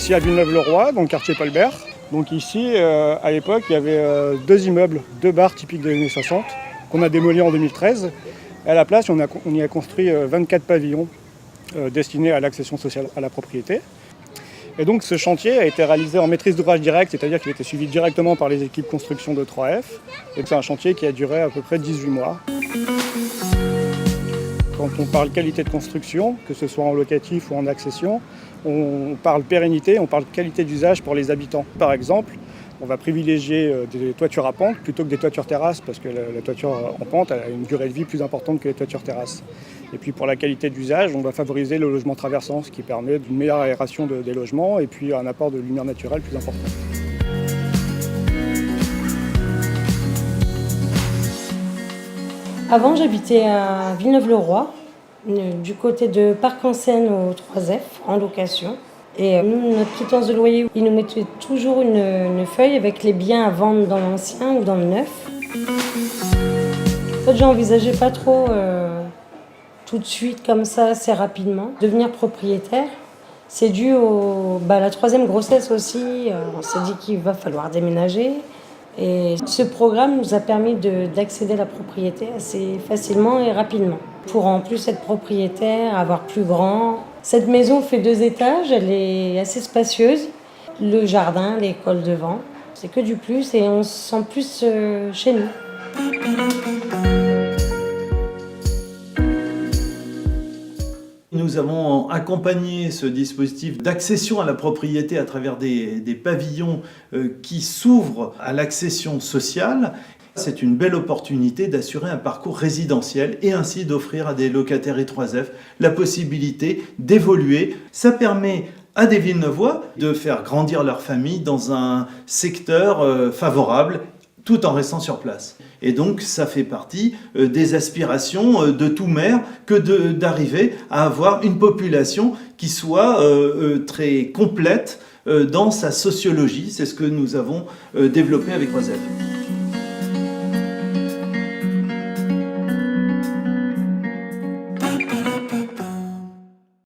ici à Villeneuve-le-Roi, dans le quartier Paul-Bert. Donc ici, à l'époque, il y avait 2 immeubles, 2 bars typiques des années 60, qu'on a démolis en 2013. Et à la place, on y a construit 24 pavillons destinés à l'accession sociale à la propriété. Et donc ce chantier a été réalisé en maîtrise d'ouvrage direct, c'est-à-dire qu'il a été suivi directement par les équipes construction de 3F. Et c'est un chantier qui a duré à peu près 18 mois. Quand on parle qualité de construction, que ce soit en locatif ou en accession, on parle pérennité, on parle qualité d'usage pour les habitants. Par exemple, on va privilégier des toitures à pente plutôt que des toitures terrasses, parce que la toiture en pente a une durée de vie plus importante que les toitures terrasses. Et puis pour la qualité d'usage, on va favoriser le logement traversant, ce qui permet une meilleure aération des logements et puis un apport de lumière naturelle plus important. Avant, j'habitais à Villeneuve-le-Roi, du côté de Parc en Seine au 3F, en location. Et nous, notre quittance de loyer, ils nous mettaient toujours une feuille avec les biens à vendre dans l'ancien ou dans le neuf. En fait, j'envisageais pas trop tout de suite, comme ça, assez rapidement, devenir propriétaire. C'est dû à la 3e grossesse aussi. On s'est dit qu'il va falloir déménager. Et ce programme nous a permis d'accéder à la propriété assez facilement et rapidement. Pour en plus être propriétaire, avoir plus grand. Cette maison fait 2 étages, elle est assez spacieuse. Le jardin, l'école devant, c'est que du plus et on se sent plus chez nous. Nous avons accompagné ce dispositif d'accession à la propriété à travers des pavillons qui s'ouvrent à l'accession sociale. C'est une belle opportunité d'assurer un parcours résidentiel et ainsi d'offrir à des locataires I3F la possibilité d'évoluer. Ça permet à des Villeneuvois de faire grandir leur famille dans un secteur favorable tout en restant sur place. Et donc ça fait partie des aspirations de tout maire que d'arriver à avoir une population qui soit très complète dans sa sociologie. C'est ce que nous avons développé avec 3F.